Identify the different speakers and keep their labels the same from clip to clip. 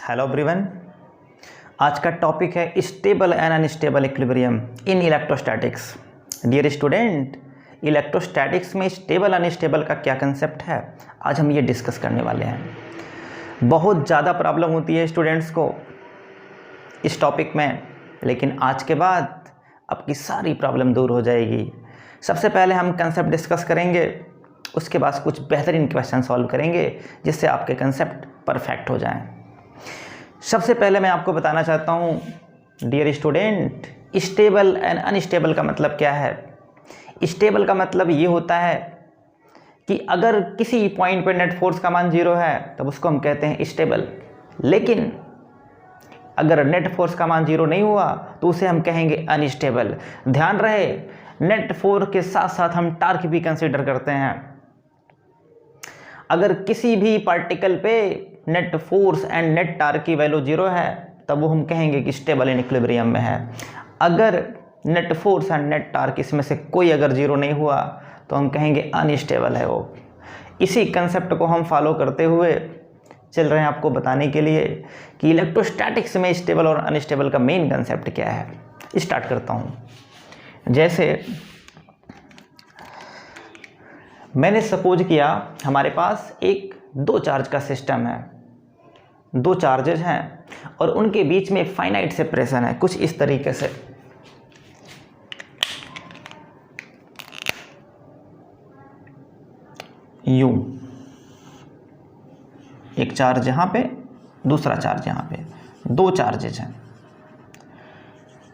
Speaker 1: Hello everyone. आज का topic है stable and unstable equilibrium in electrostatics. Dear student, electrostatics में स्टेबल अनस्टेबल का क्या कंसेप्ट है, आज हम ये डिस्कस करने वाले हैं। बहुत ज़्यादा प्रॉब्लम होती है स्टूडेंट्स को इस टॉपिक में, लेकिन आज के बाद आपकी सारी प्रॉब्लम दूर हो जाएगी। सबसे पहले हम कंसेप्ट डिस्कस करेंगे, उसके बाद कुछ बेहतरीन क्वेश्चन सॉल्व करेंगे जिससे आपके कंसेप्ट परफेक्ट हो जाएं। सबसे पहले मैं आपको बताना चाहता हूँ dear student, stable and unstable का मतलब क्या है। स्टेबल का मतलब ये होता है कि अगर किसी पॉइंट पे नेट फोर्स का मान 0 है तब उसको हम कहते हैं स्टेबल, लेकिन अगर नेट फोर्स का मान 0 नहीं हुआ तो उसे हम कहेंगे अनस्टेबल। ध्यान रहे, नेट फोर्स के साथ साथ हम टार्क भी कंसीडर करते हैं। अगर किसी भी पार्टिकल पे net force and net torque की वैल्यू 0 है तब वो हम कहेंगे कि स्टेबल इन इक्विलिब्रियम में है। अगर net force and net torque इसमें से कोई अगर 0 नहीं हुआ तो हम कहेंगे अनस्टेबल है वो। इसी कंसेप्ट को हम फॉलो करते हुए चल रहे हैं आपको बताने के लिए कि इलेक्ट्रोस्टैटिक्स में स्टेबल और अनस्टेबल का मेन कंसेप्ट क्या है। स्टार्ट करता हूँ। जैसे मैंने सपोज किया हमारे पास एक 2 चार्ज का सिस्टम है, 2 चार्जेज हैं और उनके बीच में फाइनाइट सेपरेशन है कुछ इस तरीके से। यूं एक चार्ज यहाँ पे, दूसरा चार्ज यहाँ पे, 2 चार्जेज हैं,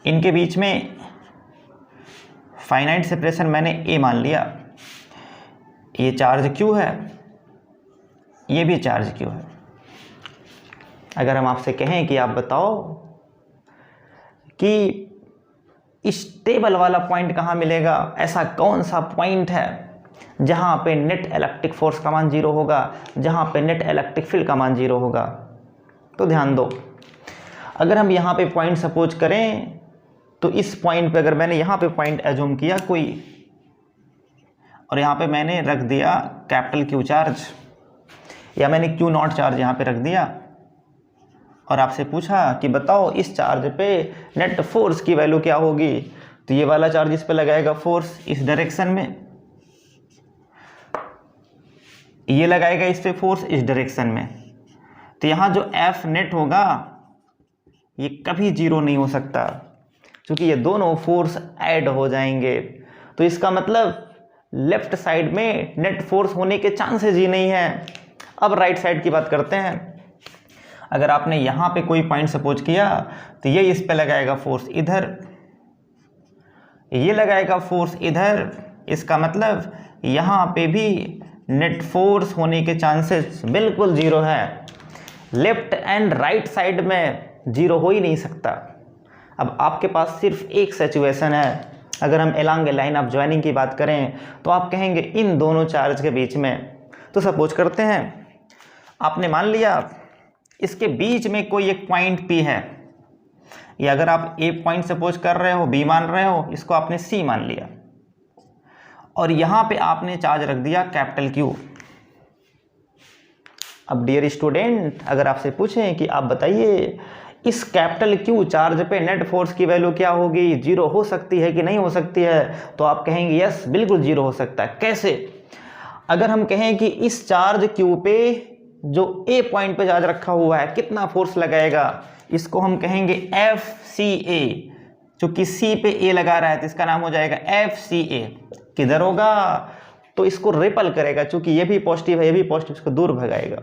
Speaker 1: इनके बीच में फाइनाइट सेपरेशन मैंने ए मान लिया। ये चार्ज क्यू है, ये भी चार्ज क्यू है। अगर हम आपसे कहें कि आप बताओ कि स्टेबल वाला पॉइंट कहाँ मिलेगा, ऐसा कौन सा पॉइंट है जहाँ पे नेट इलेक्ट्रिक फोर्स का मान 0 होगा, जहाँ पे नेट इलेक्ट्रिक फील्ड का मान 0 होगा। तो ध्यान दो, अगर हम यहाँ पे पॉइंट सपोज करें तो इस पॉइंट पे अगर मैंने यहाँ पे पॉइंट एज्यूम किया कोई, और यहाँ पे मैंने रख दिया कैपिटल क्यू चार्ज, या मैंने क्यू नॉट चार्ज यहाँ पे रख दिया, और आपसे पूछा कि बताओ इस चार्ज पे नेट फोर्स की वैल्यू क्या होगी, तो ये वाला चार्ज इस पे लगाएगा फोर्स इस डायरेक्शन में, ये लगाएगा इस पे फोर्स इस डायरेक्शन में। तो यहाँ जो एफ नेट होगा ये कभी 0 नहीं हो सकता, क्योंकि ये दोनों फोर्स ऐड हो जाएंगे। तो इसका मतलब लेफ्ट साइड में नेट फोर्स होने के चांसेस ही नहीं है। अब राइट साइड की बात करते हैं। अगर आपने यहाँ पे कोई पॉइंट सपोज किया तो ये इस पे लगाएगा फोर्स इधर, ये लगाएगा फोर्स इधर, इसका मतलब यहाँ पे भी नेट फोर्स होने के चांसेस बिल्कुल 0 है। लेफ्ट एंड राइट साइड में 0 हो ही नहीं सकता। अब आपके पास सिर्फ एक सिचुएशन है, अगर हम along A line of joining की बात करें तो आप कहेंगे इन दोनों चार्ज के बीच में। तो सपोज करते हैं आपने मान लिया इसके बीच में कोई एक पॉइंट P है, या अगर आप A पॉइंट सपोज कर रहे हो, B मान रहे हो, इसको आपने C मान लिया, और यहाँ पे आपने चार्ज रख दिया कैपिटल Q। अब डियर स्टूडेंट, अगर आपसे पूछें कि आप बताइए इस कैपिटल Q चार्ज पे नेट फोर्स की वैल्यू क्या होगी, 0 हो सकती है कि नहीं हो सकती है, तो आप कहेंगे यस बिल्कुल 0 हो सकता है। कैसे? अगर हम कहें कि इस चार्ज Q पे जो A पॉइंट पे चार्ज रखा हुआ है कितना फोर्स लगाएगा, इसको हम कहेंगे FCA। चूंकि C पे A लगा रहा है तो इसका नाम हो जाएगा FCA। किधर होगा, तो इसको रिपल करेगा, चूंकि ये भी पॉजिटिव है ये भी पॉजिटिव, इसको दूर भगाएगा।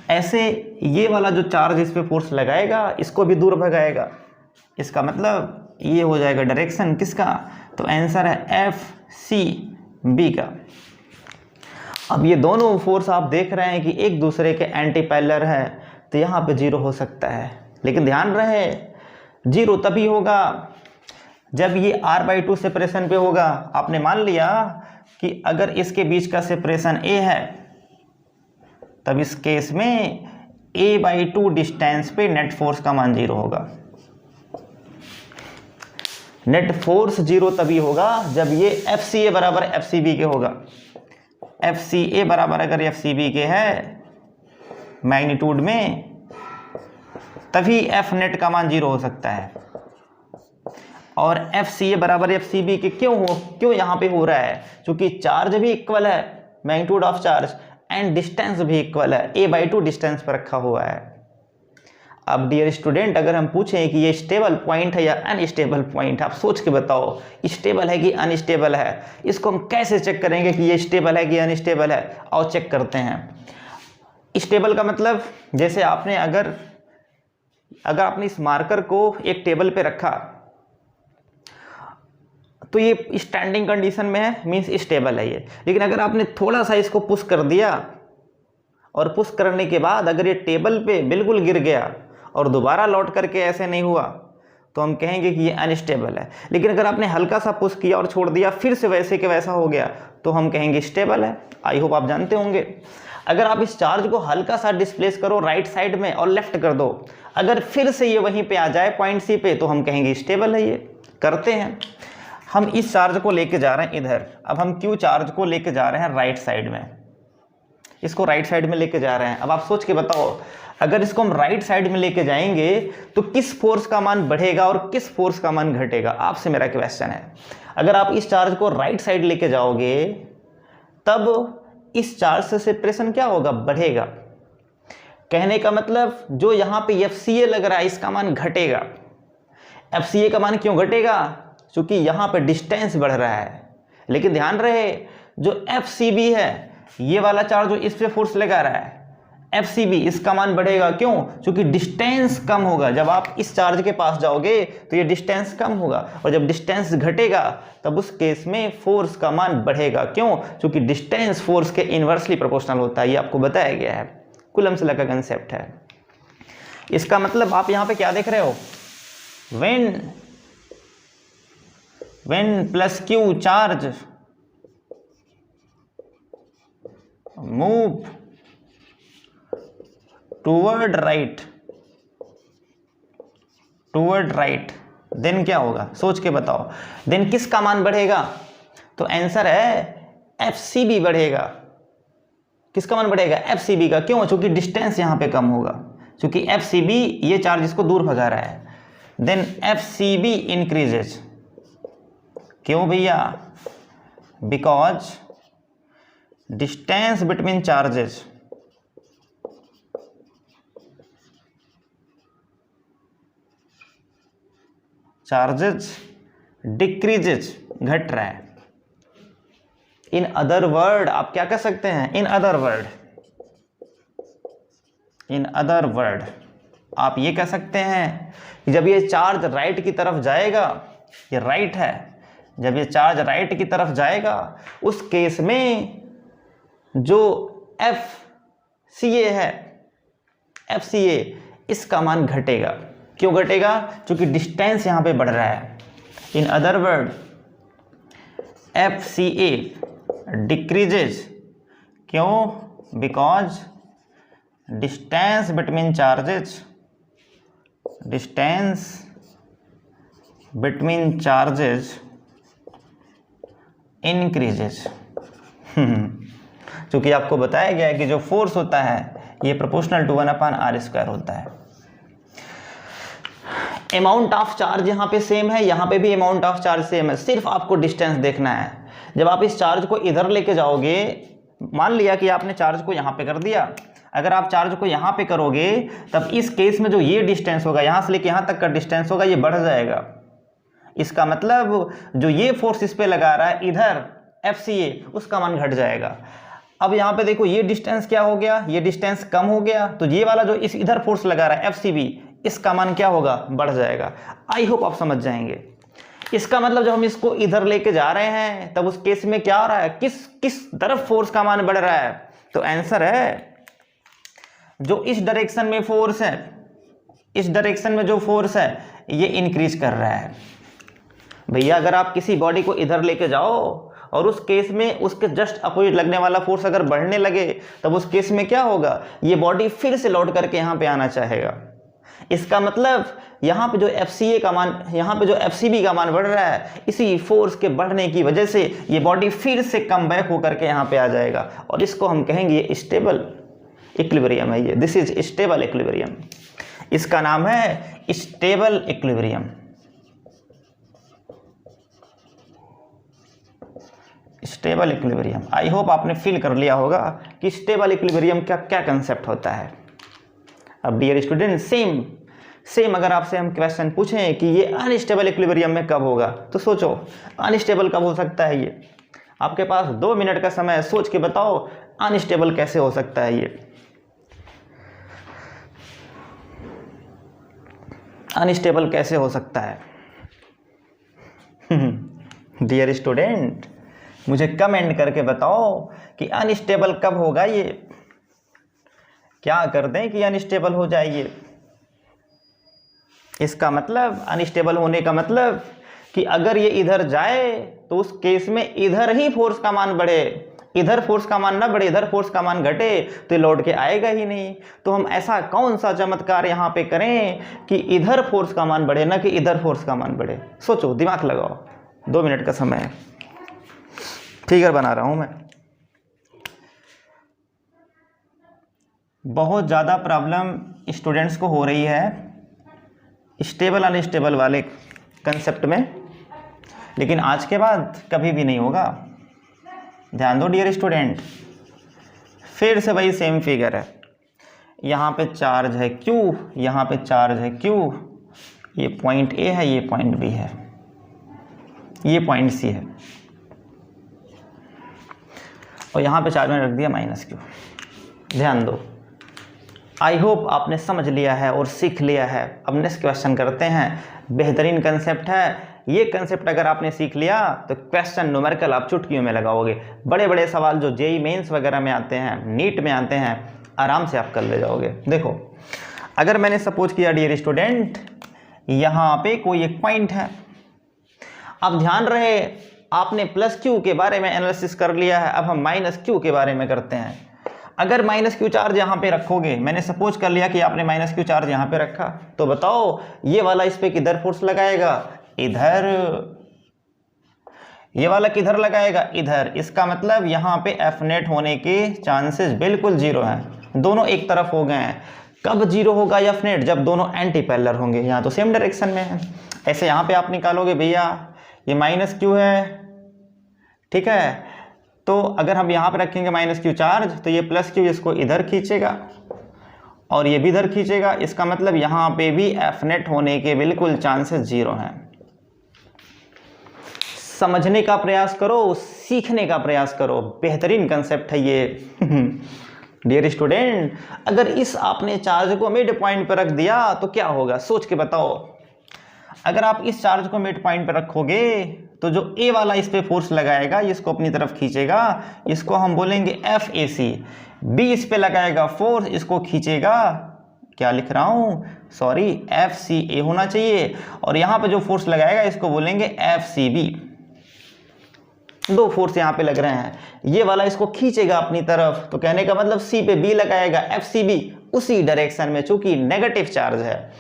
Speaker 1: ऐसे ये वाला जो चार्ज इस पे फोर्स लगाएगा इसको भी दूर भगाएगा। इसका मतलब ये हो जाएगा डायरेक्शन किसका, तो आंसर है FCB का। अब ये दोनों फोर्स आप देख रहे हैं कि एक दूसरे के एंटी पैरेलल है, तो यहाँ पे 0 हो सकता है, लेकिन ध्यान रहे 0 तभी होगा जब ये r/2 सेपरेशन पे होगा। आपने मान लिया कि अगर इसके बीच का सेपरेशन A है तब इस केस में a/2 डिस्टेंस पे नेट फोर्स का मान 0 होगा। नेट फोर्स 0 तभी होगा जब ये FCA बराबर FCB के होगा। FCA बराबर अगर FCB के है मैग्नीट्यूड में, तभी एफ नेट का मान 0 हो सकता है। और एफ सी ए बराबर एफ सी बी के क्यों यहाँ पे हो रहा है? क्योंकि चार्ज भी इक्वल है, magnitude of charge, and distance भी इक्वल है, a/2 डिस्टेंस पर रखा हुआ है। अब डियर स्टूडेंट, अगर हम पूछें कि ये स्टेबल पॉइंट है या अनस्टेबल पॉइंट, आप सोच के बताओ स्टेबल है कि अनस्टेबल है। इसको हम कैसे चेक करेंगे कि ये स्टेबल है कि अनस्टेबल है? और चेक करते हैं। स्टेबल का मतलब, जैसे आपने अगर आपने इस मार्कर को एक टेबल पे रखा तो ये स्टैंडिंग कंडीशन में है, मीन्स स्टेबल है ये। लेकिन अगर आपने थोड़ा सा इसको पुश कर दिया और पुश करने के बाद अगर ये टेबल पे बिल्कुल गिर गया और दोबारा लौट करके ऐसे नहीं हुआ तो हम कहेंगे कि ये अनस्टेबल है। लेकिन अगर आपने हल्का सा पुश किया और छोड़ दिया, फिर से वैसे के वैसा हो गया, तो हम कहेंगे स्टेबल है। आई होप आप जानते होंगे। अगर आप इस चार्ज को हल्का सा डिस्प्लेस करो राइट साइड में और लेफ्ट कर दो, अगर फिर से ये वहीं पे आ जाए पॉइंट सी पे, तो हम कहेंगे स्टेबल है ये। करते हैं। हम इस चार्ज को लेके जा रहे हैं इधर। अब हम क्यू चार्ज को लेके जा रहे हैं राइट साइड में, इसको राइट साइड में लेके जा रहे हैं। अब आप सोच के बताओ, अगर इसको हम राइट साइड में लेके जाएंगे तो किस फोर्स का मान बढ़ेगा और किस फोर्स का मान घटेगा? आपसे मेरा क्वेश्चन है। अगर आप इस चार्ज को राइट साइड लेके जाओगे तब इस चार्ज से सेपरेशन क्या होगा? बढ़ेगा। कहने का मतलब जो यहाँ पे FCA लग रहा है इसका मान घटेगा। FCA का मान क्यों घटेगा? क्योंकि यहाँ पे डिस्टेंस बढ़ रहा है। लेकिन ध्यान रहे, जो FCB है, ये वाला चार्ज जो इस पे फोर्स लगा रहा है FCB, इसका मान बढ़ेगा। क्यों? क्योंकि डिस्टेंस कम होगा। जब आप इस चार्ज के पास जाओगे तो ये डिस्टेंस कम होगा, और जब डिस्टेंस घटेगा तब उस केस में फोर्स का मान बढ़ेगा। क्यों? क्योंकि डिस्टेंस फोर्स के इन्वर्सली प्रोपोर्शनल होता है। ये आपको बताया गया है, कूलम्ब से लगा कंसेप्ट है। इसका मतलब आप यहाँ पे क्या देख रहे हो? when plus q charge move toward right then क्या होगा? सोच के बताओ। देन किसका मान बढ़ेगा? तो आंसर है FCB बढ़ेगा। किसका मान बढ़ेगा? FCB का। क्यों? क्योंकि डिस्टेंस यहाँ पे कम होगा, क्योंकि FCB ये चार्ज इसको दूर भगा रहा है। Then FCB increases. क्यों भैया? Because distance between charges decreases, घट रहा है। इन अदर वर्ड आप क्या कह सकते हैं? इन अदर वर्ड आप ये कह सकते हैं कि जब ये चार्ज राइट की तरफ जाएगा, ये राइट है, जब ये चार्ज राइट की तरफ जाएगा उस केस में जो FCA है, FCA इसका मान घटेगा। क्यों घटेगा? क्योंकि डिस्टेंस यहाँ पे बढ़ रहा है। In other word FCA decreases. क्यों? Because distance between charges increases. क्योंकि आपको बताया गया है कि जो फोर्स होता है ये प्रोपोर्शनल टू 1/r² होता है। अमाउंट ऑफ चार्ज यहाँ पे सेम है, यहाँ पे भी अमाउंट ऑफ चार्ज सेम है, सिर्फ आपको डिस्टेंस देखना है। जब आप इस चार्ज को इधर लेके जाओगे, मान लिया कि आपने चार्ज को यहाँ पे कर दिया, अगर आप चार्ज को यहाँ पे करोगे तब इस केस में जो ये डिस्टेंस होगा, यहाँ से लेके यहाँ तक का डिस्टेंस होगा, ये बढ़ जाएगा। इसका मतलब जो ये फोर्स इस पे लगा रहा है इधर FCA, उसका मान घट जाएगा। अब यहाँ पे देखो, ये डिस्टेंस क्या हो गया? ये डिस्टेंस कम हो गया, तो ये वाला जो इस इधर फोर्स लगा रहा है FCB, इसका मान क्या होगा? बढ़ जाएगा। आई होप आप समझ जाएंगे। इसका मतलब जब हम इसको इधर लेके जा रहे हैं तब उस केस में क्या हो रहा है? किस तरफ फोर्स का मान बढ़ रहा है? तो आंसर है जो इस डायरेक्शन में फोर्स है, इस डायरेक्शन में जो फोर्स है ये इंक्रीज कर रहा है। भैया अगर आप किसी बॉडी को इधर लेके जाओ और उस केस में उसके जस्ट अपोजिट लगने वाला फोर्स अगर बढ़ने लगे तब उस केस में क्या होगा? ये बॉडी फिर से लौट करके यहाँ पे आना चाहेगा। इसका मतलब यहाँ पे जो FCA का मान, यहाँ पे जो FCB का मान बढ़ रहा है, इसी फोर्स के बढ़ने की वजह से ये बॉडी फिर से कम बैक होकर के यहाँ पे आ जाएगा, और इसको हम कहेंगे स्टेबल इक्विलिब्रियम है ये। This is stable equilibrium. इसका नाम है stable equilibrium. Stable equilibrium. I hope आपने फील कर लिया होगा कि स्टेबल इक्विलिब्रियम का क्या कंसेप्ट होता है। अब डियर स्टूडेंट, सेम अगर आपसे हम क्वेश्चन पूछें कि ये अनस्टेबल इक्विलिब्रियम में कब होगा, तो सोचो अनस्टेबल कब हो सकता है ये। आपके पास 2 मिनट का समय है, सोच के बताओ अनस्टेबल कैसे हो सकता है ये। अनस्टेबल कैसे हो सकता है डियर स्टूडेंट, मुझे कमेंट करके बताओ कि अनस्टेबल कब होगा ये। क्या कर दें कि अनस्टेबल हो जाए ये। इसका मतलब अनस्टेबल होने का मतलब कि अगर ये इधर जाए तो उस केस में इधर ही फोर्स का मान बढ़े, इधर फोर्स का मान ना बढ़े, इधर फोर्स का मान घटे तो ये लौट के आएगा ही नहीं। तो हम ऐसा कौन सा चमत्कार यहाँ पे करें कि इधर फोर्स का मान बढ़े ना कि इधर फोर्स का मान बढ़े। सोचो, दिमाग लगाओ, 2 मिनट का समय है, फिगर बना रहा हूँ मैं। बहुत ज़्यादा प्रॉब्लम स्टूडेंट्स को हो रही है स्टेबल अनस्टेबल वाले कंसेप्ट में, लेकिन आज के बाद कभी भी नहीं होगा। ध्यान दो डियर स्टूडेंट, फिर से वही सेम फिगर है। यहाँ पे चार्ज है Q, यहाँ पे चार्ज है Q, ये पॉइंट A है, ये पॉइंट B है, ये पॉइंट C है, और यहाँ पे चार्ज मैंने रख दिया -Q। ध्यान दो, आई होप आपने समझ लिया है और सीख लिया है। अब नेक्स्ट क्वेश्चन करते हैं। बेहतरीन कंसेप्ट है ये। कंसेप्ट अगर आपने सीख लिया तो क्वेश्चन न्यूमेरिकल आप चुटकियों में लगाओगे। बड़े बड़े सवाल जो जेईई मेंस वगैरह में आते हैं, नीट में आते हैं, आराम से आप कर ले जाओगे। देखो, अगर मैंने सपोज किया डियर स्टूडेंट, यहाँ पे कोई एक पॉइंट है। अब ध्यान रहे, आपने +Q के बारे में एनालिसिस कर लिया है, अब हम -Q के बारे में करते हैं। अगर -Q चार्ज यहाँ पे रखोगे, मैंने सपोज कर लिया कि आपने -Q चार्ज यहाँ पे रखा, तो बताओ ये वाला इस पे किधर फोर्स लगाएगा? इधर। ये वाला किधर लगाएगा? इधर। इसका मतलब यहाँ पे F नेट होने के चांसेस बिल्कुल 0 हैं, दोनों एक तरफ हो गए हैं। कब 0 होगा F नेट? जब दोनों एंटी पैरेलल होंगे। यहाँ तो सेम डायरेक्शन में है। ऐसे यहाँ पे आप निकालोगे भैया, ये -Q है, ठीक है, तो अगर हम यहाँ पे रखेंगे -Q चार्ज, तो ये +Q इसको इधर खींचेगा और ये भी इधर खींचेगा। इसका मतलब यहाँ पे भी F नेट होने के बिल्कुल चांसेस 0 हैं। समझने का प्रयास करो, सीखने का प्रयास करो, बेहतरीन कंसेप्ट है ये डियर स्टूडेंट। अगर इस आपने चार्ज को मिड पॉइंट पर रख दिया तो क्या होगा, सोच के बताओ। अगर आप इस चार्ज को मिड पॉइंट पर रखोगे तो जो A वाला इस पे फोर्स लगाएगा, इसको अपनी तरफ खींचेगा, इसको हम बोलेंगे FAC। B इस पे लगाएगा फोर्स, इसको खींचेगा, क्या लिख रहा हूँ, सॉरी, FCA होना चाहिए। और यहाँ पे जो फोर्स लगाएगा इसको बोलेंगे FCB। 2 फोर्स यहाँ पे लग रहे हैं, ये वाला इसको खींचेगा अपनी तरफ, तो कहने का मतलब C पे B लगाएगा, FCB उसी डायरेक्शन में, चूंकि नेगेटिव चार्ज है।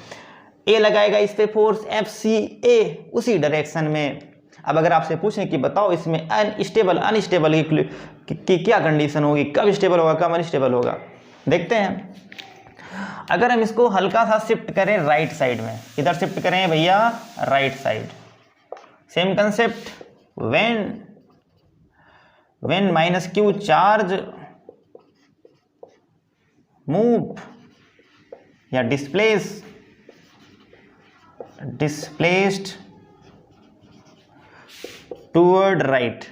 Speaker 1: A लगाएगा इस पे फोर्स, FCA उसी डायरेक्शन में। अब अगर आपसे पूछें कि बताओ इसमें अनस्टेबल की क्या कंडीशन होगी, कब स्टेबल होगा, कब अनस्टेबल होगा, देखते हैं। अगर हम इसको हल्का सा शिफ्ट करें राइट साइड में, इधर शिफ्ट करें भैया right side, same concept. When -Q charge move या डिस्प्लेस्ड टूवर्ड राइट,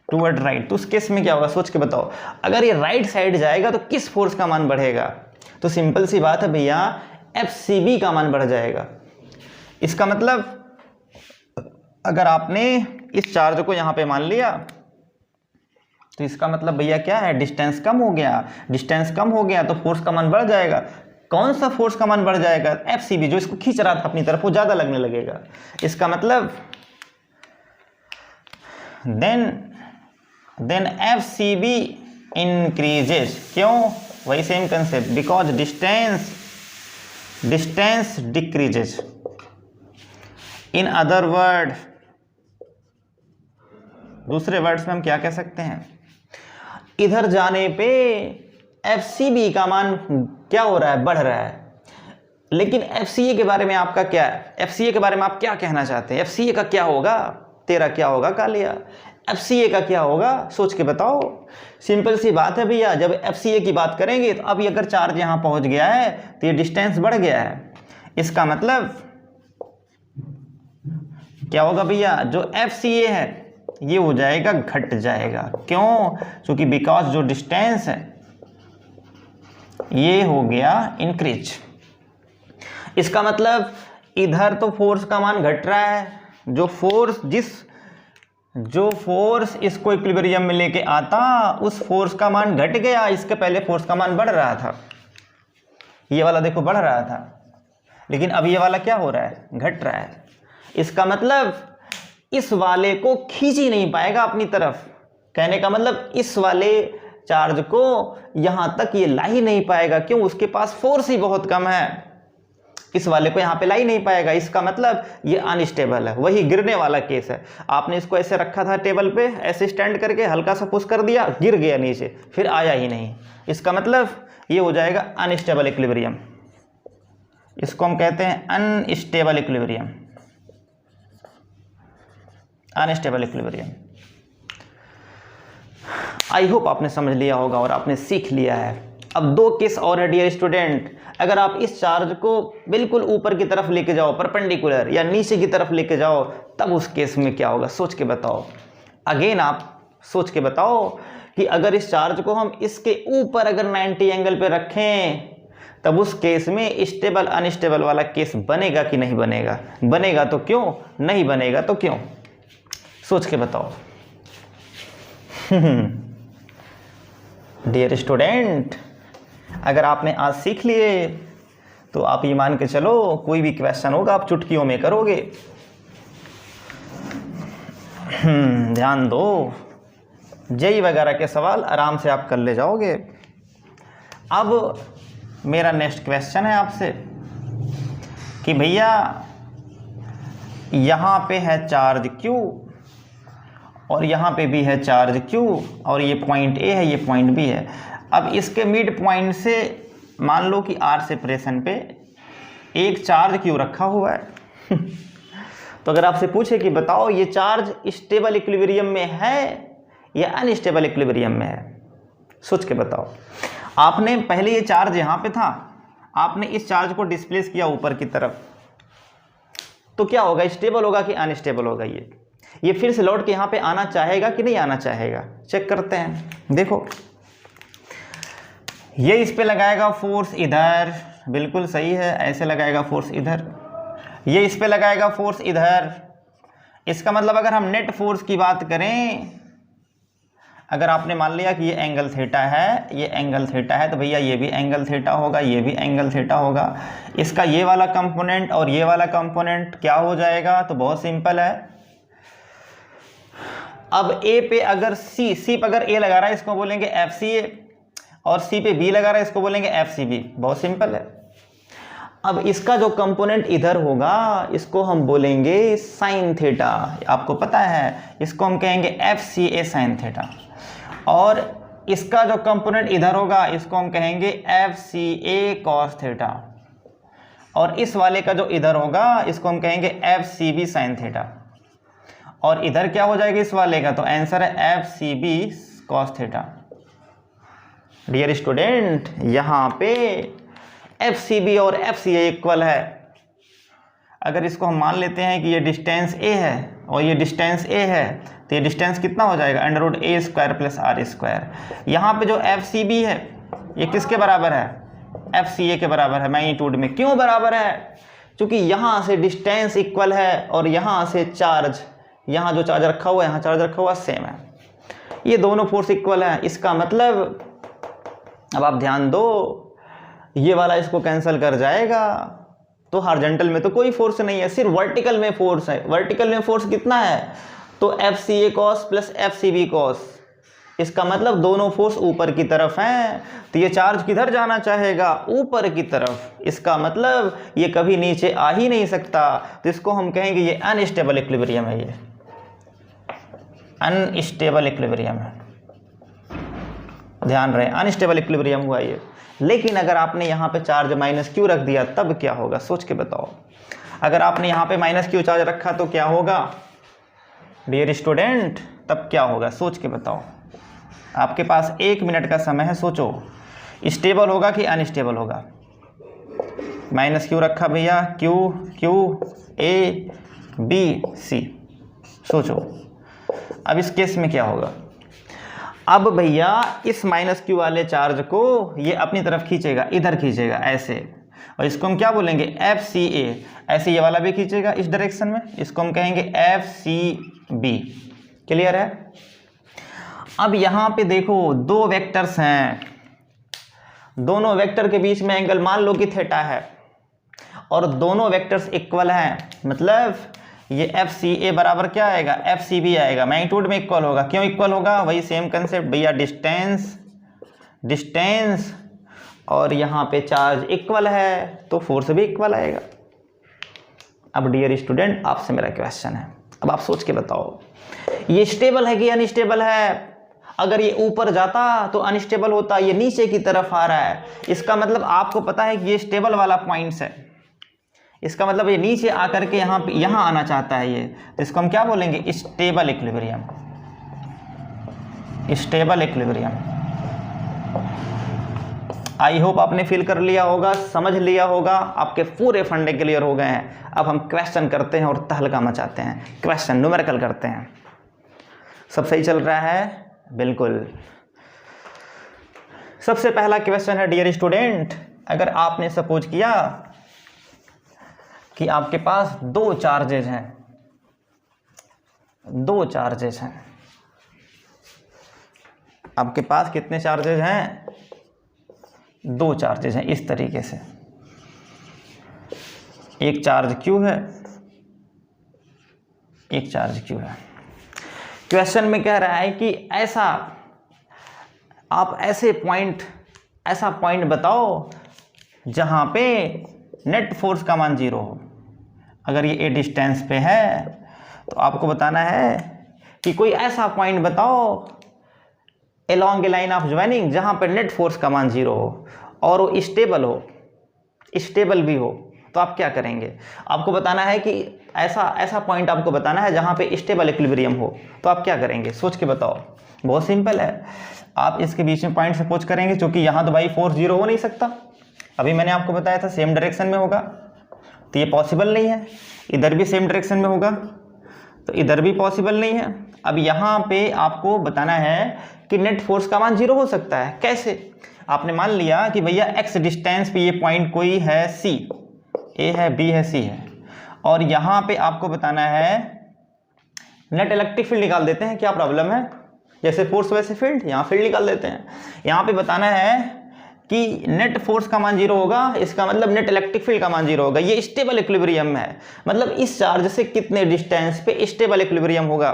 Speaker 1: तो उस केस में क्या होगा, सोच के बताओ। अगर ये राइट साइड जाएगा तो किस फोर्स का मान बढ़ेगा? तो सिंपल सी बात है भैया, FCB का मान बढ़ जाएगा। इसका मतलब अगर आपने इस चार्ज को यहां पे मान लिया तो इसका मतलब भैया क्या है, डिस्टेंस कम हो गया। डिस्टेंस कम हो गया तो फोर्स का मान बढ़ जाएगा। कौन सा फोर्स का मान बढ़ जाएगा? FCB, जो इसको खींच रहा था अपनी तरफ, वो ज्यादा लगने लगेगा। इसका मतलब देन FCB इंक्रीजेज। क्यों? वही same concept, because distance decreases. In other word, दूसरे वर्ड्स में हम क्या कह सकते हैं, इधर जाने पे FCB का मान क्या हो रहा है, बढ़ रहा है। लेकिन FCA के बारे में आपका क्या है, FCA के बारे में आप क्या कहना चाहते हैं? FCA का क्या होगा, तेरा क्या होगा कालिया, FCA का क्या होगा, सोच के बताओ। सिंपल सी बात है भैया, जब FCA की बात करेंगे तो अभी अगर चार्ज यहाँ पहुँच गया है तो ये डिस्टेंस बढ़ गया है, इसका मतलब क्या होगा भैया, जो FCA है ये हो जाएगा, घट जाएगा। क्यों? क्योंकि बिकॉज जो डिस्टेंस है ये हो गया इंक्रीज। इसका मतलब इधर तो फोर्स का मान घट रहा है, जो फोर्स इसको इक्विलिब्रियम में लेके आता उस फोर्स का मान घट गया, इसके पहले फोर्स का मान बढ़ रहा था, ये वाला देखो बढ़ रहा था, लेकिन अब ये वाला क्या हो रहा है, घट रहा है। इसका मतलब इस वाले को खींच ही नहीं पाएगा अपनी तरफ, कहने का मतलब इस वाले चार्ज को यहां तक ये ला ही नहीं पाएगा। क्यों? उसके पास फोर्स ही बहुत कम है, इस वाले को यहां पे ला ही नहीं पाएगा। इसका मतलब ये अनस्टेबल है, वही गिरने वाला केस है। आपने इसको ऐसे रखा था टेबल पे, ऐसे स्टैंड करके हल्का सा पुश कर दिया, गिर गया नीचे, फिर आया ही नहीं। इसका मतलब ये हो जाएगा अनस्टेबल इक्विलिब्रियम, इसको हम कहते हैं unstable equilibrium, unstable equilibrium. I hope आपने समझ लिया होगा और आपने सीख लिया है। अब दो केस और है डियर स्टूडेंट। अगर आप इस चार्ज को बिल्कुल ऊपर की तरफ लेके जाओ, परपेंडिकुलर, या नीचे की तरफ लेके जाओ, तब उस केस में क्या होगा, सोच के बताओ। अगेन आप सोच के बताओ कि अगर इस चार्ज को हम इसके ऊपर अगर 90 एंगल पे रखें, तब उस केस में स्टेबल अनस्टेबल वाला केस बनेगा कि नहीं बनेगा? बनेगा तो क्यों, नहीं बनेगा तो क्यों? सोच के बताओ। डियर स्टूडेंट, अगर आपने आज सीख लिए तो आप ये मान के चलो कोई भी क्वेश्चन होगा आप चुटकियों में करोगे। ध्यान दो, जेई वगैरह के सवाल आराम से आप कर ले जाओगे। अब मेरा नेक्स्ट क्वेश्चन है आपसे कि भैया यहाँ पे है चार्ज Q और यहाँ पे भी है चार्ज Q, और ये पॉइंट A है, ये पॉइंट B है। अब इसके मिड पॉइंट से मान लो कि R सेपरेशन पे एक चार्ज Q रखा हुआ है। तो अगर आपसे पूछे कि बताओ ये चार्ज स्टेबल इक्विलिब्रियम में है या अनस्टेबल इक्विलिब्रियम में है, सोच के बताओ। आपने पहले ये चार्ज यहाँ पे था, आपने इस चार्ज को डिस्प्लेस किया ऊपर की तरफ, तो क्या होगा, स्टेबल होगा कि अनस्टेबल होगा? ये फिर से लौट के यहाँ पे आना चाहेगा कि नहीं आना चाहेगा? चेक करते हैं। देखो, ये इस पे लगाएगा फोर्स इधर, बिल्कुल सही है, ऐसे लगाएगा फोर्स इधर, ये इस पे लगाएगा फोर्स इधर। इसका मतलब अगर हम नेट फोर्स की बात करें, अगर आपने मान लिया कि ये एंगल थीटा है, ये एंगल थीटा है, तो भैया ये भी एंगल थीटा होगा, ये भी एंगल थीटा होगा। इसका ये वाला कंपोनेंट और ये वाला कंपोनेंट क्या हो जाएगा? तो बहुत सिंपल है। अब ए पे अगर सी पे अगर ए लगा रहा है इसको बोलेंगे FCA, और सी पे बी लगा रहा है इसको बोलेंगे FCB। बहुत सिंपल है। अब इसका जो कंपोनेंट इधर होगा इसको हम बोलेंगे साइन थीटा, आपको पता है, इसको हम कहेंगे FCA साइन थीटा। और इसका जो कंपोनेंट इधर होगा इसको हम कहेंगे FCA कॉस थीटा, और इस वाले का जो इधर होगा इसको हम कहेंगे FCB साइन थीटा, और इधर क्या हो जाएगा इस वाले का? तो आंसर है FCB cos theta. Dear student, यहाँ पे FCB और FCA इक्वल है। अगर इसको हम मान लेते हैं कि ये डिस्टेंस A है और ये डिस्टेंस A है, तो ये डिस्टेंस कितना हो जाएगा? √A² + R²। यहाँ पे जो FCB है ये किसके बराबर है? FCA के बराबर है मैग्नीट्यूड में। क्यों बराबर है? क्योंकि यहाँ से डिस्टेंस इक्वल है और यहाँ से चार्ज, यहाँ जो चार्ज रखा हुआ है यहाँ चार्ज रखा हुआ सेम है, ये दोनों फोर्स इक्वल है। इसका मतलब अब आप ध्यान दो, ये वाला इसको कैंसिल कर जाएगा, तो हॉरिजॉन्टल में तो कोई फोर्स नहीं है, सिर्फ वर्टिकल में फोर्स है। वर्टिकल में फोर्स कितना है? तो FCA कॉस + FCB कॉस। इसका मतलब दोनों फोर्स ऊपर की तरफ हैं, तो ये चार्ज किधर जाना चाहेगा? ऊपर की तरफ। इसका मतलब ये कभी नीचे आ ही नहीं सकता, तो इसको हम कहेंगे ये अनस्टेबल इक्विलिब्रियम है, ये अनस्टेबल इक्विलिब्रियम है। ध्यान रहे अनस्टेबल इक्विलिब्रियम हुआ ये। लेकिन अगर आपने यहाँ पे चार्ज माइनस क्यू रख दिया तब क्या होगा, सोच के बताओ। अगर आपने यहाँ पे माइनस क्यू चार्ज रखा तो क्या होगा डियर स्टूडेंट, तब क्या होगा सोच के बताओ। आपके पास 1 मिनट का समय है, सोचो स्टेबल होगा कि अनस्टेबल होगा। माइनस क्यू रखा भैया, q q A B C, सोचो अब इस केस में क्या होगा। अब भैया इस माइनस क्यू वाले चार्ज को ये अपनी तरफ खींचेगा, इधर खींचेगा ऐसे, और इसको हम क्या बोलेंगे एफ सी ए। ऐसे ये वाला भी खींचेगा इस डायरेक्शन में, इसको हम कहेंगे एफ सी बी। क्लियर है। अब यहाँ पे देखो 2 वेक्टर्स हैं, दोनों वेक्टर के बीच में एंगल मान लो कि थीटा है और दोनों वेक्टर्स इक्वल हैं, मतलब ये एफ सी ए बराबर क्या आएगा एफ सी बी आएगा, मैग्नीट्यूड में इक्वल होगा। क्यों इक्वल होगा, वही सेम कंसेप्ट भैया, डिस्टेंस और यहाँ पे चार्ज इक्वल है तो फोर्स भी इक्वल आएगा। अब डियर स्टूडेंट आपसे मेरा क्वेश्चन है, अब आप सोच के बताओ ये स्टेबल है कि अनस्टेबल है। अगर ये ऊपर जाता तो अनस्टेबल होता, ये नीचे की तरफ आ रहा है, इसका मतलब आपको पता है कि ये स्टेबल वाला पॉइंट्स है, इसका मतलब ये नीचे आकर के यहाँ आना चाहता है ये, तो इसको हम क्या बोलेंगे stable equilibrium. Stable equilibrium. I hope आपने फील कर लिया होगा, समझ लिया होगा, आपके पूरे फंडे क्लियर हो गए हैं। अब हम क्वेश्चन करते हैं और तहलका मचाते हैं, क्वेश्चन न्यूमेरिकल करते हैं। सब सही चल रहा है, बिल्कुल। सबसे पहला क्वेश्चन है डियर स्टूडेंट, अगर आपने सपोज किया कि आपके पास 2 चार्जेज हैं, 2 चार्जेज हैं, आपके पास कितने चार्जेज हैं 2 चार्जेज हैं इस तरीके से, एक चार्ज क्यू है, एक चार्ज क्यू है। क्वेश्चन में कह रहा है कि ऐसा आप ऐसा पॉइंट बताओ जहां पे नेट फोर्स का मान 0 हो। अगर ये ए डिस्टेंस पे है तो आपको बताना है कि कोई ऐसा पॉइंट बताओ along A line of joining जहां पे नेट फोर्स का मान 0 हो और वो स्टेबल हो, स्टेबल भी हो, तो आप क्या करेंगे। आपको बताना है कि ऐसा पॉइंट आपको बताना है जहां पे स्टेबल इक्विलिब्रियम हो, तो आप क्या करेंगे सोच के बताओ। बहुत सिंपल है, आप इसके बीच में पॉइंट सपोज करेंगे, क्योंकि यहाँ तो भाई फोर्स 0 हो नहीं सकता, अभी मैंने आपको बताया था सेम डायरेक्शन में होगा, तो ये पॉसिबल नहीं है। इधर भी सेम डायरेक्शन में होगा तो इधर भी पॉसिबल नहीं है। अब यहाँ पे आपको बताना है कि नेट फोर्स का मान 0 हो सकता है। कैसे, आपने मान लिया कि भैया x डिस्टेंस पे ये पॉइंट कोई है C, A है, B है, C है, और यहाँ पे आपको बताना है नेट इलेक्ट्रिक फील्ड निकाल देते हैं, क्या प्रॉब्लम है, जैसे फोर्स वैसे फील्ड, यहाँ फील्ड निकाल देते हैं। यहाँ पे बताना है कि नेट फोर्स का मान 0 होगा, इसका मतलब नेट इलेक्ट्रिक फील्ड का मान 0 होगा। ये स्टेबल इक्विलिब्रियम है, मतलब इस चार्ज से कितने डिस्टेंस पे स्टेबल इक्विलिब्रियम होगा।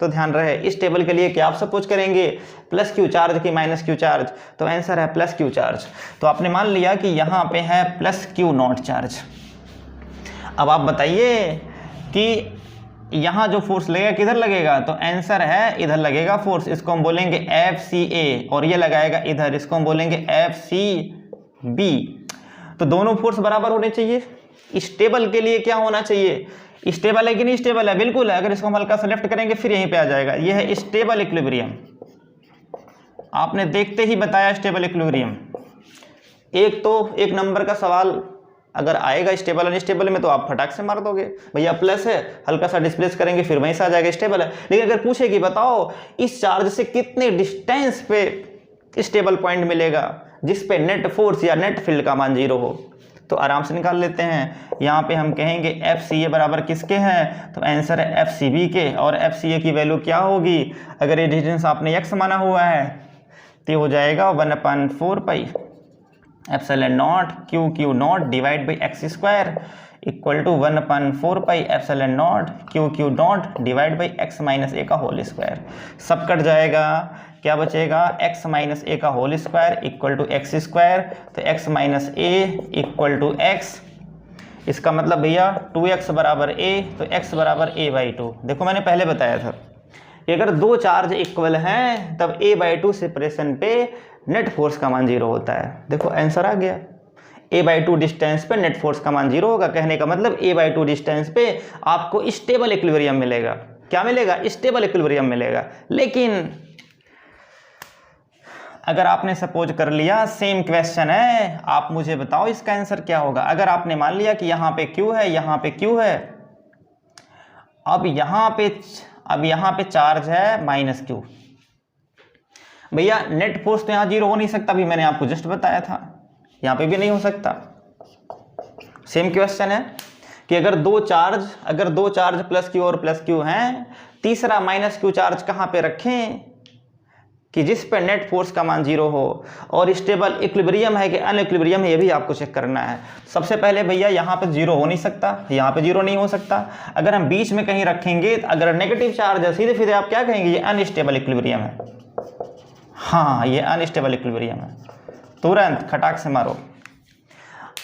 Speaker 1: तो ध्यान रहे, इस टेबल के लिए क्या आप सपोज करेंगे प्लस क्यू चार्ज की माइनस क्यू चार्ज, तो आंसर है प्लस क्यू चार्ज। तो आपने मान लिया कि यहाँ पे है प्लस क्यू नॉट चार्ज। अब आप बताइए कि यहाँ जो फोर्स लगेगा किधर लगेगा, तो आंसर है इधर लगेगा फोर्स, इसको हम बोलेंगे एफ सी ए, और ये लगाएगा इधर, इसको हम बोलेंगे एफ सी बी। तो दोनों फोर्स बराबर होने चाहिए। स्टेबल के लिए क्या होना चाहिए, स्टेबल है कि नहीं स्टेबल है, बिल्कुल है। अगर इसको हम हल्का सा लेफ्ट करेंगे फिर यहीं पे आ जाएगा, ये है स्टेबल इक्विलिब्रियम। आपने देखते ही बताया स्टेबल इक्विलिब्रियम। एक नंबर का सवाल अगर आएगा स्टेबल अनस्टेबल में तो आप फटाक से मार दोगे, भैया प्लस है, हल्का सा डिस्प्लेस करेंगे फिर वहीं से आ जाएगा स्टेबल है। लेकिन अगर पूछे कि बताओ इस चार्ज से कितने डिस्टेंस पे स्टेबल पॉइंट मिलेगा जिस पे नेट फोर्स या नेट फील्ड का मान 0 हो, तो आराम से निकाल लेते हैं। यहाँ पे हम कहेंगे एफ सी ए बराबर किसके हैं, तो आंसर है एफ सी बी के, और एफ सी ए की वैल्यू क्या होगी, अगर ये डिस्टेंस आपने एक्स माना हुआ है तो हो जाएगा 1/4 pi epsilon naught q q naught divide by x square equal to 1/4 pi epsilon naught q q naught divide by x minus ए का होल स्क्वायर। सब कट जाएगा, क्या बचेगा, x माइनस ए का whole square equal to x square, तो x minus A equal to x. इसका मतलब भैया 2x बराबर a, तो x बराबर a/2। देखो मैंने पहले बताया था कि अगर दो चार्ज इक्वल हैं तब a/2 सेपरेशन पे नेट फोर्स का मान 0 होता है। देखो आंसर आ गया, a/2 डिस्टेंस पे नेट फोर्स का मान 0 होगा। कहने का मतलब a/2 डिस्टेंस पे आपको स्टेबल इक्विलिब्रियम मिलेगा। क्या मिलेगा? स्टेबल इक्विलिब्रियम मिलेगा। लेकिन अगर आपने सपोज कर लिया, सेम क्वेश्चन है, आप मुझे बताओ इसका आंसर क्या होगा। अगर आपने मान लिया कि यहाँ पे Q है, यहाँ पे Q है, अब यहाँ पे चार्ज है -Q। भैया नेट फोर्स तो यहाँ 0 हो नहीं सकता, अभी मैंने आपको जस्ट बताया था, यहाँ पे भी नहीं हो सकता। सेम क्वेश्चन है कि अगर दो चार्ज +Q और +Q हैं, तीसरा -Q चार्ज कहाँ पे रखें कि जिस पे नेट फोर्स का मान 0 हो, और स्टेबल इक्विलिब्रियम है कि अनइक्विलिब्रियम है, ये भी आपको चेक करना है। सबसे पहले भैया यहाँ पे 0 हो नहीं सकता, यहाँ पे 0 नहीं हो सकता। अगर हम बीच में कहीं रखेंगे, अगर नेगेटिव चार्ज है, सीधे सीधे आप क्या कहेंगे? ये अनस्टेबल इक्विलिब्रियम है। हाँ, ये अनस्टेबल इक्विलिब्रियम है। तुरंत खटाक से मारो।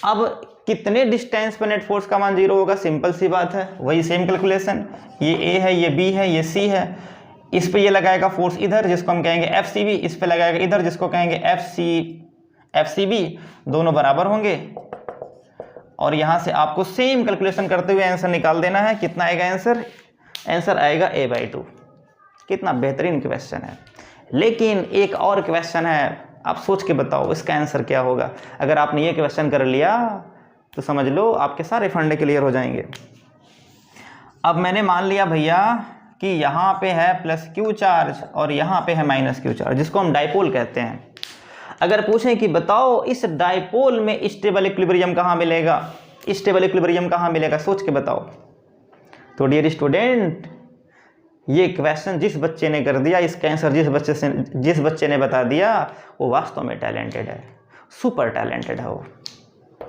Speaker 1: अब कितने डिस्टेंस पे नेट फोर्स का मान 0 होगा? सिंपल सी बात है, वही सेम कैलकुलेशन। ये A है, ये B है, ये C है। इस पे ये लगाएगा फोर्स इधर, जिसको हम कहेंगे FCB, इस पे लगाएगा इधर, जिसको कहेंगे FCB, दोनों बराबर होंगे। और यहाँ से आपको सेम कैलकुलेशन करते हुए आंसर निकाल देना है। कितना आएगा आंसर? आंसर आएगा a/2। कितना बेहतरीन क्वेश्चन है। लेकिन एक और क्वेश्चन है, आप सोच के बताओ इसका आंसर क्या होगा। अगर आपने ये क्वेश्चन कर लिया तो समझ लो आपके सारे फंडे क्लियर हो जाएंगे। अब मैंने मान लिया भैया कि यहाँ पे है +Q चार्ज और यहाँ पे है -Q चार्ज, जिसको हम डाइपोल कहते हैं। अगर पूछें कि बताओ इस डाइपोल में स्टेबल इक्विलिब्रियम कहाँ मिलेगा, स्टेबल इक्विलिब्रियम कहाँ मिलेगा, सोच के बताओ। तो डियर स्टूडेंट, ये क्वेश्चन जिस बच्चे ने कर दिया, इसका आंसर जिस बच्चे ने बता दिया, वो वास्तव में टैलेंटेड है, सुपर टैलेंटेड है वो।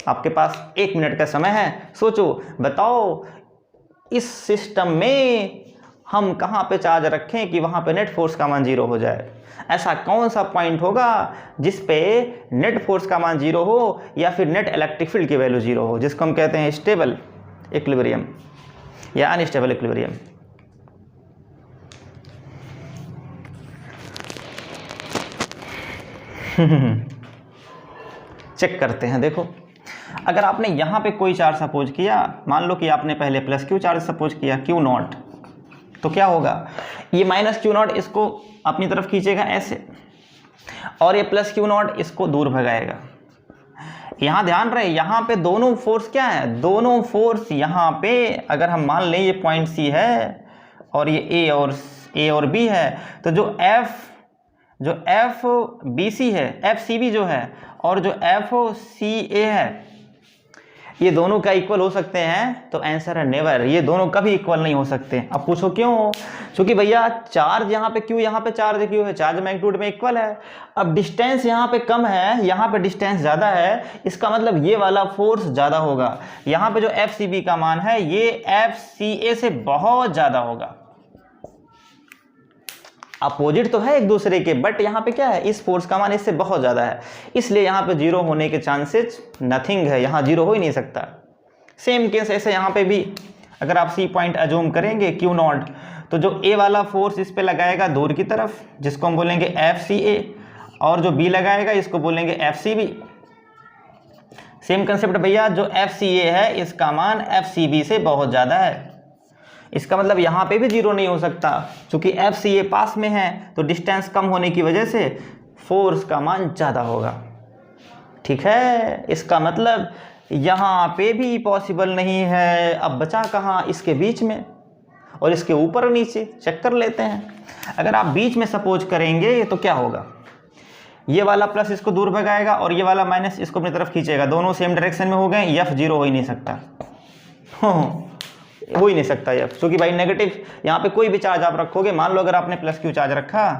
Speaker 1: आपके पास 1 मिनट का समय है, सोचो, बताओ इस सिस्टम में हम कहाँ पे चार्ज रखें कि वहाँ पे नेट फोर्स का मान 0 हो जाए। ऐसा कौन सा पॉइंट होगा जिस पे नेट फोर्स का मान 0 हो या फिर नेट इलेक्ट्रिक फील्ड की वैल्यू 0 हो, जिसको हम कहते हैं स्टेबल इक्विलिब्रियम या अनस्टेबल इक्विलिब्रियम। चेक करते हैं। देखो, अगर आपने यहाँ पे कोई चार्ज सपोज किया, मान लो कि आपने पहले +Q चार्ज सपोज किया, Q0, तो क्या होगा? ये -Q0 इसको अपनी तरफ खींचेगा ऐसे, और ये +Q0 इसको दूर भगाएगा। यहाँ ध्यान रहे, यहाँ पे दोनों फोर्स क्या है? दोनों फोर्स यहाँ पे, अगर हम मान लें ये पॉइंट C है और ये A और B है, तो जो FBC है, FCB जो है, और जो FCA है, ये दोनों का इक्वल हो सकते हैं? तो आंसर है नेवर, ये दोनों कभी इक्वल नहीं हो सकते। अब पूछो क्यों? क्योंकि भैया चार्ज यहाँ पे Q, यहाँ पे चार्ज Q है, चार्ज मैग्नीट्यूड में इक्वल है। अब डिस्टेंस यहाँ पे कम है, यहाँ पे डिस्टेंस ज़्यादा है, इसका मतलब ये वाला फोर्स ज़्यादा होगा। यहाँ पे जो FCB का मान है ये FCA से बहुत ज़्यादा होगा। अपोजिट तो है एक दूसरे के, बट यहाँ पे क्या है? इस फोर्स का मान इससे बहुत ज़्यादा है, इसलिए यहाँ पे 0 होने के चांसेस नथिंग है, यहाँ 0 हो ही नहीं सकता। सेम केस ऐसे यहाँ पे भी, अगर आप C पॉइंट अज्यूम करेंगे Q0, तो जो A वाला फोर्स इस पे लगाएगा दूर की तरफ, जिसको हम बोलेंगे FCA, और जो B लगाएगा इसको बोलेंगे FCB। सेम कंसेप्ट भैया, जो FCA है इसका मान FCB से बहुत ज़्यादा है, इसका मतलब यहाँ पे भी 0 नहीं हो सकता। क्योंकि FCA पास में है तो डिस्टेंस कम होने की वजह से फोर्स का मान ज़्यादा होगा। ठीक है, इसका मतलब यहाँ पे भी पॉसिबल नहीं है। अब बचा कहाँ? इसके बीच में और इसके ऊपर नीचे। चेक कर लेते हैं। अगर आप बीच में सपोज करेंगे तो क्या होगा? ये वाला प्लस इसको दूर भगाएगा और ये वाला माइनस इसको अपनी तरफ खींचेगा, दोनों सेम डायरेक्शन में हो गए। F 0 हो ही नहीं सकता, हो ही नहीं सकता F, क्योंकि भाई नेगेटिव यहाँ पे कोई भी चार्ज आप रखोगे, मान लो अगर आपने +Q चार्ज रखा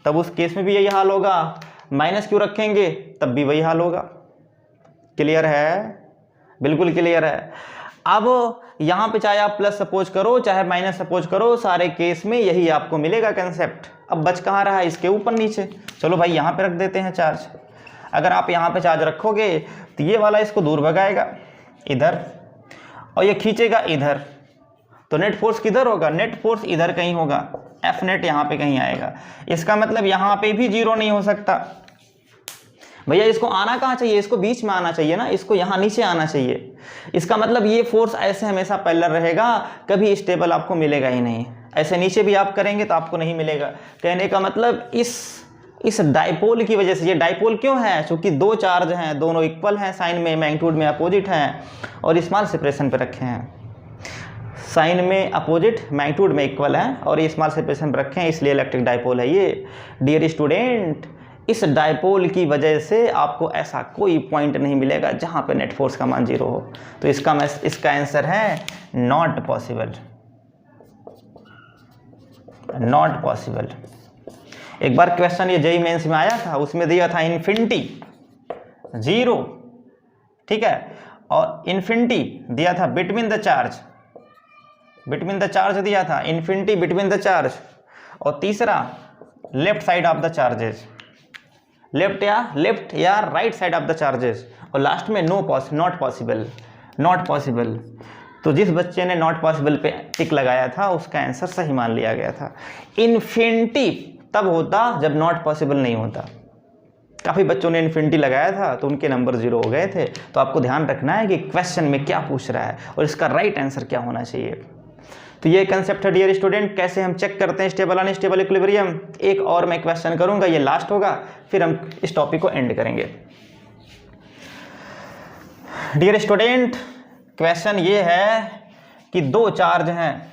Speaker 1: तब उस केस में भी यही हाल होगा, -Q रखेंगे तब भी वही हाल होगा। क्लियर है? बिल्कुल क्लियर है। अब यहाँ पे चाहे आप प्लस सपोज करो चाहे माइनस सपोज करो, सारे केस में यही आपको मिलेगा कंसेप्ट। अब बच कहाँ रहा? इसके ऊपर नीचे। चलो भाई यहाँ पे रख देते हैं चार्ज। अगर आप यहाँ पे चार्ज रखोगे तो ये वाला इसको दूर भगाएगा इधर और ये खींचेगा इधर, तो नेट फोर्स किधर होगा, नेट फोर्स इधर कहीं होगा, एफ नेट यहाँ पे कहीं आएगा। इसका मतलब यहाँ पे भी जीरो नहीं हो सकता। भैया इसको आना कहाँ चाहिए, इसको बीच में आना चाहिए ना, इसको यहाँ नीचे आना चाहिए। इसका मतलब ये फोर्स ऐसे हमेशा पैरेलल रहेगा, कभी स्टेबल आपको मिलेगा ही नहीं। ऐसे नीचे भी आप करेंगे तो आपको नहीं मिलेगा। कहने का मतलब इस डाइपोल की वजह से, ये डाइपोल क्यों है, क्योंकि दो चार्ज हैं, दोनों इक्वल हैं, साइन में मैग्नीट्यूड में अपोजिट हैं और स्मॉल सेपरेशन पे रखे हैं। साइन में अपोजिट, मैग्नीट्यूड में इक्वल है और ये स्मॉल सेपरेशन पर रखे हैं, इसलिए इलेक्ट्रिक डाइपोल है ये। डियर स्टूडेंट, इस डाइपोल की वजह से आपको ऐसा कोई पॉइंट नहीं मिलेगा जहाँ पे नेट फोर्स का मान जीरो हो। तो इसका आंसर है नॉट पॉसिबल, नॉट पॉसिबल। एक बार क्वेश्चन ये जेईई मेंस में आया था, उसमें दिया था इन्फिनिटी जीरो, ठीक है, और इन्फिनिटी दिया था between the charge, between the charge दिया था, इन्फिनिटी बिटवीन द चार्ज, और तीसरा left side of the charges, left या right side of the charges, और लास्ट में नॉट पॉसिबल, नॉट पॉसिबल। तो जिस बच्चे ने नॉट पॉसिबल पे टिक लगाया था उसका आंसर सही मान लिया गया था। इन्फिनिटी तब होता जब नॉट पॉसिबल नहीं होता। काफ़ी बच्चों ने इन्फिनिटी लगाया था तो उनके नंबर जीरो हो गए थे। तो आपको ध्यान रखना है कि क्वेश्चन में क्या पूछ रहा है और इसका राइट आंसर क्या होना चाहिए। तो ये कंसेप्ट है डियर स्टूडेंट, कैसे हम चेक करते हैं स्टेबल अनस्टेबल इक्विलिब्रियम। एक और मैं क्वेश्चन करूंगा, ये लास्ट होगा, फिर हम इस टॉपिक को एंड करेंगे। डियर स्टूडेंट, क्वेश्चन ये है कि दो चार्ज हैं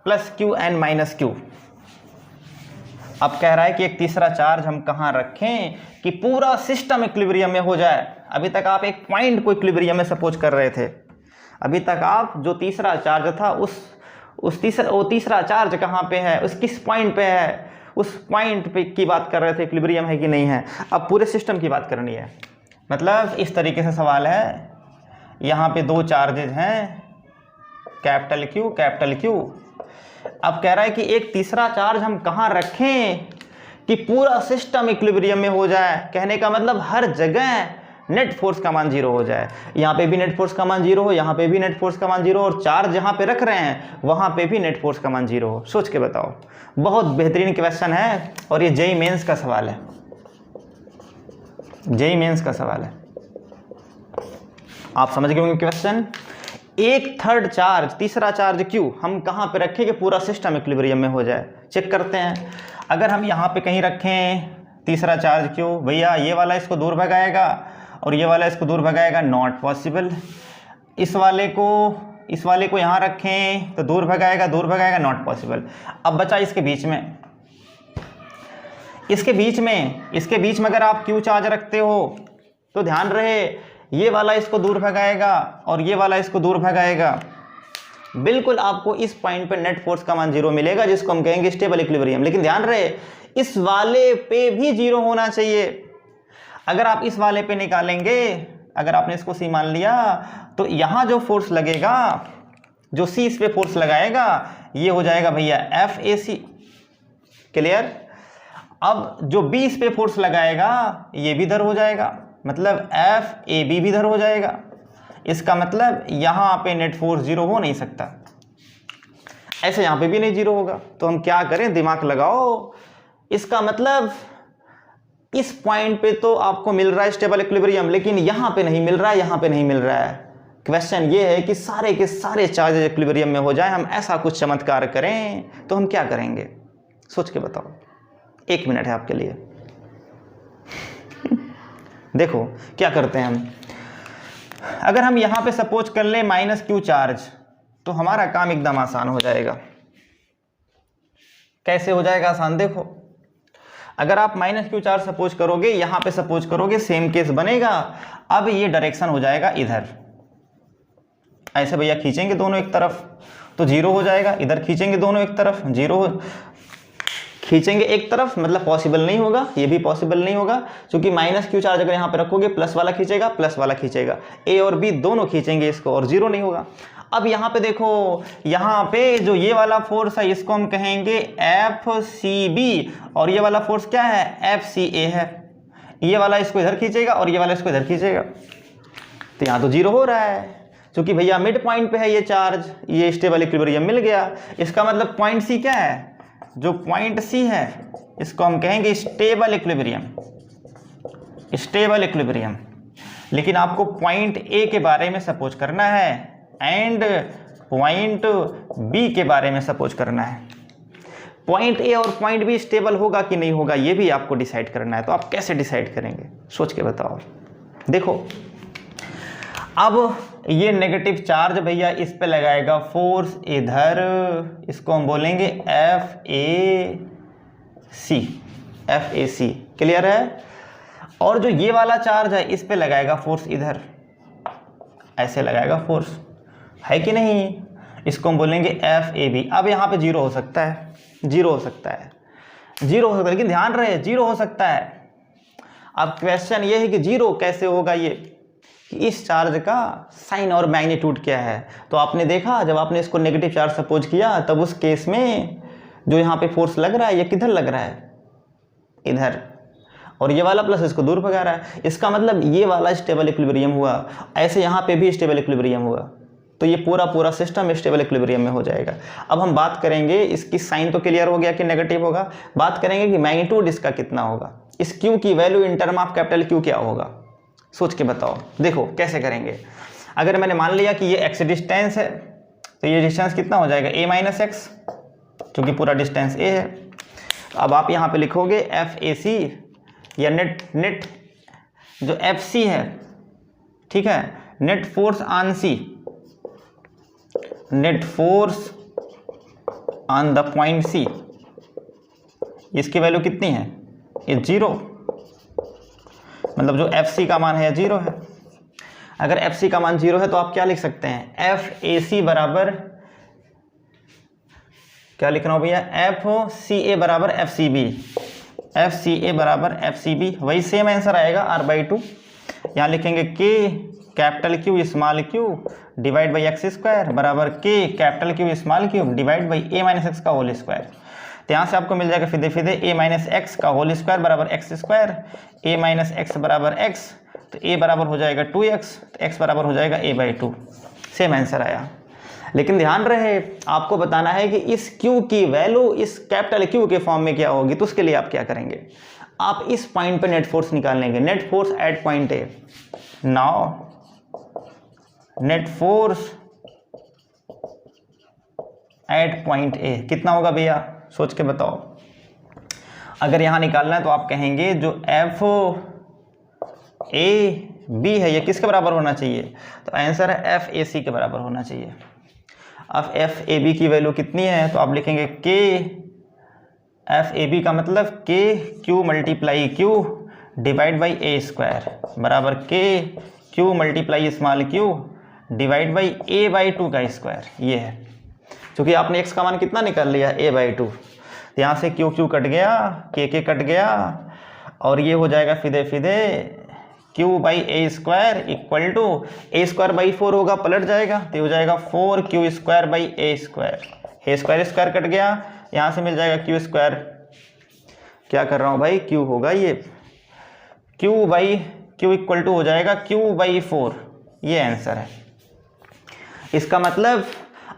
Speaker 1: plus Q and minus Q. अब कह रहा है कि एक तीसरा चार्ज हम कहाँ रखें कि पूरा सिस्टम इक्विलिब्रियम में हो जाए। अभी तक आप एक पॉइंट को इक्विलिब्रियम में सपोज कर रहे थे, अभी तक आप जो तीसरा चार्ज था वो तीसरा चार्ज कहाँ पे है, उस किस पॉइंट पे है, उस पॉइंट पे की बात कर रहे थे, इक्विलिब्रियम है कि नहीं है। अब पूरे सिस्टम की बात करनी है। मतलब इस तरीके से सवाल है, यहाँ पे दो चार्जेज हैं कैपिटल क्यू। अब कह रहा है कि एक तीसरा चार्ज हम कहाँ रखें कि पूरा सिस्टम इक्विलिब्रियम में हो जाए। कहने का मतलब हर जगह नेट फोर्स का मान जीरो हो जाए। यहाँ पे भी नेट फोर्स का मान जीरो हो, यहाँ पे भी नेट फोर्स का मान जीरो हो, और चार्ज जहाँ पे रख रहे हैं वहाँ पे भी नेट फोर्स का मान जीरो हो। सोच के बताओ, बहुत बेहतरीन क्वेश्चन है और ये जेईई मेंस का सवाल है, जेईई मेंस का सवाल है। आप समझ गए होंगे क्वेश्चन। एक थर्ड चार्ज, तीसरा चार्ज क्यू हम कहाँ पे रखें कि पूरा सिस्टम इक्विलिब्रियम में हो जाए। चेक करते हैं। अगर हम यहाँ पे कहीं रखें तीसरा चार्ज क्यू, भैया ये वाला इसको दूर भगाएगा और ये वाला इसको दूर भगाएगा, नॉट पॉसिबल। इस वाले को यहाँ रखें तो दूर भगाएगा, नॉट पॉसिबल। अब बचा इसके बीच में, इसके बीच में अगर आप क्यू चार्ज रखते हो तो ध्यान रहे ये वाला इसको दूर भगाएगा और ये वाला इसको दूर भगाएगा। बिल्कुल आपको इस पॉइंट पे नेट फोर्स का मान जीरो मिलेगा, जिसको हम कहेंगे स्टेबल इक्विलिब्रियम। लेकिन ध्यान रहे इस वाले पे भी जीरो होना चाहिए। अगर आप इस वाले पे निकालेंगे, अगर आपने इसको सी मान लिया तो यहाँ जो फोर्स लगेगा, जो सी इस पे फोर्स लगाएगा, ये हो जाएगा भैया एफ ए सी। क्लियर। अब जो बी इस पे फोर्स लगाएगा ये भी इधर हो जाएगा, मतलब एफ ए बी भी इधर हो जाएगा। इसका मतलब यहाँ पे नेट फोर्स जीरो हो नहीं सकता, ऐसे यहाँ पे भी नहीं जीरो होगा। तो हम क्या करें, दिमाग लगाओ। इसका मतलब इस पॉइंट पे तो आपको मिल रहा है स्टेबल इक्विलिब्रियम, लेकिन यहाँ पे नहीं मिल रहा है, यहाँ पे नहीं मिल रहा है। क्वेश्चन ये है कि सारे के सारे चार्जेस इक्विलिब्रियम में हो जाए। हम ऐसा कुछ चमत्कार करें तो हम क्या करेंगे, सोच के बताओ। 1 मिनट है आपके लिए। देखो क्या करते हैं हम। अगर हम यहाँ पे सपोज कर ले माइनस क्यू चार्ज, तो हमारा काम एकदम आसान हो जाएगा। कैसे हो जाएगा आसान, देखो। अगर आप माइनस क्यू चार्ज सपोज करोगे, यहाँ पे सपोज करोगे, सेम केस बनेगा। अब ये डायरेक्शन हो जाएगा इधर, ऐसे भैया खींचेंगे दोनों एक तरफ तो जीरो हो जाएगा। इधर खींचेंगे दोनों एक तरफ, जीरो। खींचेंगे एक तरफ मतलब पॉसिबल नहीं होगा, ये भी पॉसिबल नहीं होगा, क्योंकि माइनस क्यू चार्ज अगर यहाँ पे रखोगे प्लस वाला खींचेगा, प्लस वाला खींचेगा, ए और बी दोनों खींचेंगे इसको और जीरो नहीं होगा। अब यहाँ पे देखो, यहाँ पे जो ये वाला फोर्स है इसको हम कहेंगे एफ सी बी, और ये वाला फोर्स क्या है, एफ सी ए है। ये वाला इसको इधर खींचेगा और ये वाला इसको इधर खींचेगा, तो यहाँ तो जीरो हो रहा है, क्योंकि भैया मिड पॉइंट पे है ये चार्ज, ये स्टेबल इक्विलिब्रियम मिल गया। इसका मतलब पॉइंट सी क्या है, जो पॉइंट सी है इसको हम कहेंगे स्टेबल इक्विलिब्रियम, स्टेबल इक्विलिब्रियम। लेकिन आपको पॉइंट ए के बारे में सपोज करना है एंड पॉइंट बी के बारे में सपोज करना है। पॉइंट ए और पॉइंट बी स्टेबल होगा कि नहीं होगा ये भी आपको डिसाइड करना है। तो आप कैसे डिसाइड करेंगे, सोच के बताओ। देखो अब ये नेगेटिव चार्ज भैया इस पे लगाएगा फोर्स इधर, इसको हम बोलेंगे एफ ए सी, क्लियर है। और जो ये वाला चार्ज है इस पे लगाएगा फोर्स इधर, ऐसे लगाएगा फोर्स, है कि नहीं। इसको हम बोलेंगे एफ ए बी। अब यहाँ पे जीरो हो सकता है, जीरो हो सकता है, जीरो हो सकता है, लेकिन ध्यान रहे जीरो हो सकता है। अब क्वेश्चन ये है कि जीरो कैसे होगा, ये कि इस चार्ज का साइन और मैग्नीट्यूड क्या है। तो आपने देखा जब आपने इसको नेगेटिव चार्ज सपोज किया तब उस केस में जो यहाँ पे फोर्स लग रहा है ये किधर लग रहा है, इधर, और ये वाला प्लस इसको दूर भगा रहा है। इसका मतलब ये वाला स्टेबल इक्विलिब्रियम हुआ, ऐसे यहाँ पे भी स्टेबल इक्विलिब्रियम हुआ। तो ये पूरा सिस्टम स्टेबल इक्विलिब्रियम में हो जाएगा। अब हम बात करेंगे, इसकी साइन तो क्लियर हो गया कि नेगेटिव होगा, बात करेंगे कि मैग्नीट्यूड इसका कितना होगा, इस क्यू की value in term of capital Q क्या होगा, सोच के बताओ। देखो कैसे करेंगे। अगर मैंने मान लिया कि ये एक्स डिस्टेंस है तो ये डिस्टेंस कितना हो जाएगा, ए माइनस एक्स, क्योंकि पूरा डिस्टेंस ए है। अब आप यहाँ पे लिखोगे एफ ए सी या नेट जो एफ सी है, ठीक है, net force on C, net force on the point C, इसकी वैल्यू कितनी है, ये जीरो, मतलब जो एफ सी का मान है जीरो है। अगर एफ सी का मान जीरो है तो आप क्या लिख सकते हैं, एफ ए सी बराबर क्या लिख रहा हूँ भैया, एफ सी ए बराबर F C B, F C A बराबर एफ सी बी, वही सेम आंसर आएगा r/2। यहाँ लिखेंगे k capital Q small Q divide by x square बराबर k capital Q small Q divide by a minus x का whole square. तो यहाँ से आपको मिल जाएगा फिदे ए माइनस एक्स का होल स्क्वायर बराबर x square, a minus x बराबर एक्स, तो ए बराबर हो जाएगा 2x, तो x बराबर हो जाएगा a/2। सेम आंसर आया। लेकिन ध्यान रहे आपको बताना है कि इस q की वैल्यू इस कैपिटल Q के फॉर्म में क्या होगी। तो उसके लिए आप क्या करेंगे, आप इस पॉइंट पे नेट फोर्स निकाल लेंगे, net force at point A. Now net force at point A कितना होगा भैया, सोच के बताओ। अगर यहाँ निकालना है तो आप कहेंगे जो एफ ए बी है ये किसके बराबर होना चाहिए, तो आंसर है एफ ए सी के बराबर होना चाहिए। अब एफ ए बी की वैल्यू कितनी है, तो आप लिखेंगे के एफ ए बी का मतलब के Q multiply Q divide by a square बराबर के Q multiply small Q divide by a/2 का स्क्वायर। ये है क्योंकि आपने x का मान कितना निकाल लिया, a/2। तो यहाँ से क्यू कट गया, के कट गया, और ये हो जाएगा फिदे Q by a square equal to a square by 4 होगा, पलट जाएगा तो हो जाएगा 4q square by a square. A square cut गया, यहाँ से मिल जाएगा क्यू स्क्वायर, क्या कर रहा हूँ भाई, क्यू होगा ये, क्यू इक्वल टू हो जाएगा q/4। ये आंसर है। इसका मतलब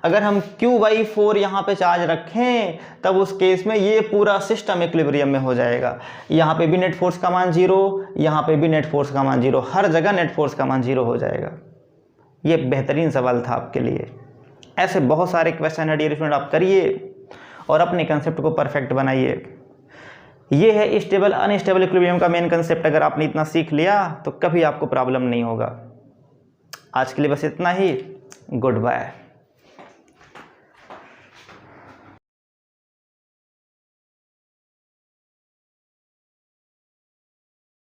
Speaker 1: अगर हम q/4 यहाँ पे चार्ज रखें तब उस केस में ये पूरा सिस्टम इक्विलिब्रियम में हो जाएगा। यहाँ पे भी नेट फोर्स का मान जीरो, यहाँ पे भी नेट फोर्स का मान जीरो, हर जगह नेट फोर्स का मान जीरो हो जाएगा। ये बेहतरीन सवाल था आपके लिए। ऐसे बहुत सारे क्वेश्चन है डियर स्टूडेंट, आप करिए और अपने कंसेप्ट को परफेक्ट बनाइए। ये है स्टेबल अनस्टेबल इक्विलिब्रियम का मेन कंसेप्ट। अगर आपने इतना सीख लिया तो कभी आपको प्रॉब्लम नहीं होगा। आज के लिए बस इतना ही। Good bye.